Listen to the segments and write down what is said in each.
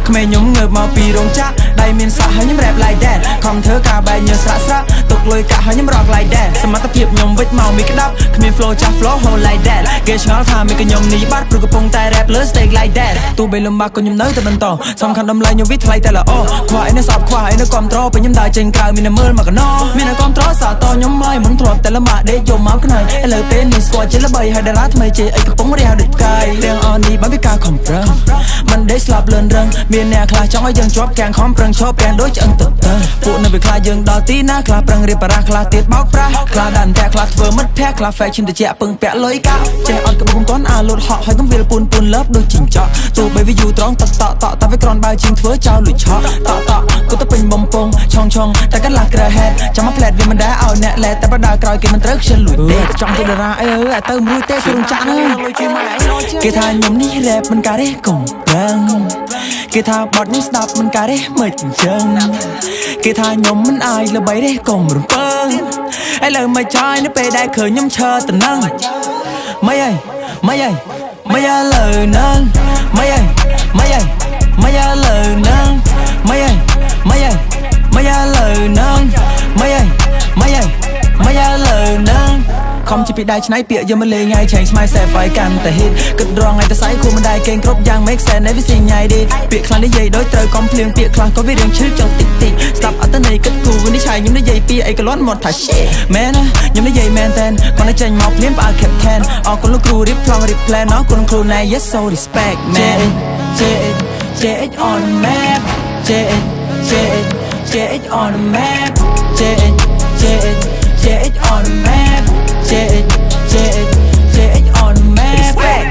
ក្មេងខ្ញុំងើបមកពីរោងចក្រដៃមានសាក់ហើយខ្ញុំ rap like that ខំធ្វើការបែកញើស្រាក់ស្រាក់ទុកលុយកាក់ហើយខ្ញុំ rock like that សមត្ថភាពខ្ញុំវិចមកមានក្តាប់គ្មាន flow ចាស់ flow hold like that គេឆ្ងល់ថាមានខ្ញុំនេះបាត់ព្រោះកំពុងតែ rap លើ stage like that ទោះបីលំបាកក៏ខ្ញុំនៅតែបន្តសំខាន់តម្លៃខ្ញុំវិថ្លៃតែល្អខ្វះអីនៅសពខ្វះអីនៅគ្រប់ត្រពេលខ្ញុំដើរចេញក្រៅមានតែមើលមកកណោមានតែគ្រប់ត្រសាតខ្ញុំហើយមិនធ្លាប់តែលំបាកដេកយកមកខ្នើយឥឡូវពេលនេះស្គាល់ជាល្បីហើយតារាថ្មីជេអីកំពុងរះដូចផ្កាយទាំងអស់នេះបានពីការខំប្រឹងមិនដេកស្លាប់លឿនរឹងមានអ្នកខ្លះចង់ឲ្យយើងជាប់កាំងខំប្រឹងឈប់ទាំងដូចឆ្អឹងទឹកទៅពួកនៅវាខ្លាចយើងដល់ទីណាខ្លះប្រឹងរៀបបារះខ្លះទៀតបោកប្រាស់ខ្លះដាក់តែខ្លះធ្វើមិត្តភក្តិខ្លះ fashion តិចពឹងពាក់លុយកាចេះអត់ក្បួនទាន់អាលូតហក់ហើយកំវាលពូនលើបដូចជីងចក់ទោះបីវាយូរត្រង់តក់តែវាក្រនបើជាងធ្វើចោលលួចឆក់តក់ក៏ទៅពេញបំពងឆងតែកាត់ឡាក្រហេតចាំមកផ្លែតវាមិនដែរឲ្យអ្នកឡែតែបដាក្រោយគេមិនត្រូវខ្ជិលលួចទេចង់ទៅតារាអីឲ្យទៅមួយទេគ្រូចាក់ណាគេថាខ្ញុំនេះ rap មិនការេះកុំប្រឹងគេថាបត់នេះស្ដាប់មិនការេះមិនអញ្ចឹងគេថាខ្ញុំមិនអាយល្បីទេកុំរំពើឥឡូវមកចាយនៅពេលដែលឃើញខ្ញុំឈើតំណឹងមិនអីលើនឹងមិនអីលើនឹងមិនអីលើនឹងលើនឹងខំជាពីដៃឆ្នៃពាក្យយកមកលេងថ្ងៃឆេងស្មៃសែហ្វៃកាន់តែហិតគិតរងថ្ងៃតែស្អីគូមិនដែរកេងគ្រប់យ៉ាង make sense នៃវាស៊ីញ៉ៃឌីពាក្យខ្លះនិយាយដូចត្រូវកំភ្លៀងពាក្យខ្លះក៏វារៀងឈឺចុះតិចស្ដាប់អត់ទៅនៃគិតគូវិនិច្ឆ័យខ្ញុំនិយាយពីអីក៏លាន់មកថា shit មែនណាខ្ញុំនិយាយមែនតែនគាត់តែចេញមកភ្លាមផ្អើល captain អរគុណលោកគ្រូរៀបប្លង់រៀប plan អរគុណគ្រូណែ yes so respect man JH on the map JH on the map JH on the map JH on the map respect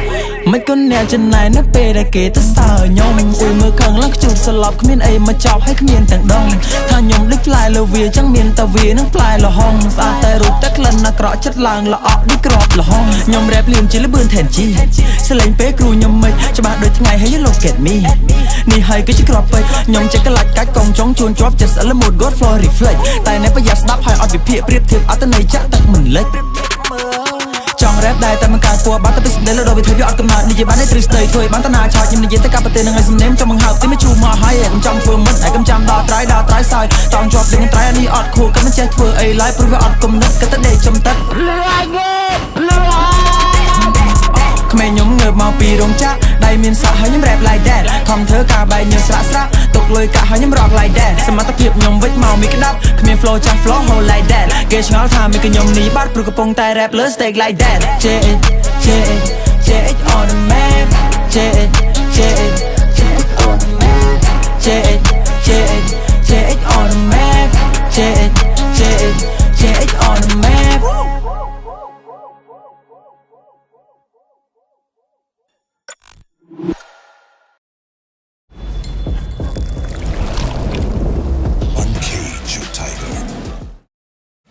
មិនគន់អ្នកចំណាយនៅពេលដែលគេទៅសើខ្ញុំអ៊ុយមើលខឹងឡើងខ្ជូតស្លាប់គ្មានអីមកចប់ហើយគ្មានទាំងដងថាខ្ញុំដូចផ្លែលើវាចឹងមានតែវានឹងផ្លែលហុងស្អាតតែរូបតែក្លិនអាក្រក់ចិត្តឡើងល្អក់ដូចក្របលហុងខ្ញុំ rap លៀនជាលបឿនថែនជីសលេងពេលគ្រូខ្ញុំមិនច្បាស់ដូចថ្ងៃហើយ look at me នេះហើយគឺជាក្របពេកខ្ញុំចេះកលាច់កាច់កងចង់ជួនជាប់ចិត្តស្អិលម៉ូត God flow reflect តែនៅប្រយ័ត្នស្ដាប់ហើយអត់វិភាគប្រៀបធៀបអត្តន័យចាក់ទឹកមិនលិចចង់ rap ដែរតែមិនកើតពួរបាត់ទៅពីស្នេហ៍ដល់វិធីវាអត់កំណត់និយាយបានតែទ្រឹស្ដីធ្វើឲ្យបានតាណាឆោតខ្ញុំនិយាយទៅកាប់ប្រទេសនឹងឲ្យសំណេមចង់បង្ហើបទីមកជួមកហើយខ្ញុំចង់ធ្វើមិនតែខ្ញុំចាំដល់ត្រៃសើចតង់ជាប់នឹងត្រៃនេះអត់ខួរក៏មិនចេះធ្វើអីឡើយព្រោះវាអត់គំនិតក៏ទៅដេកចំទឹកក្មេងខ្ញុំងើបមកពីរោងចក្រដៃមានសាក់ហើយខ្ញុំ rap like that ខំធ្វើការបែកញើស្រាក់ទុកលុយកាក់ហើយខ្ញុំ rock like that សមត្ថភាពខ្ញុំវិចមកមានក្តាប់គ្មាន flow ចាស់ flow hold like that គេឆ្ងល់ថាមានខ្ញុំនេះបាត់ព្រោះកំពុងតែ rap លើ stage like that JH on the map JH on the map JH on the map JH on the map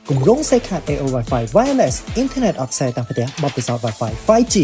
cùng rốn xây khát AO Wi-Fi wireless Internet អត់ខ្សែតាមផ្ទះបទពិសោធន៍ Wi-Fi 5G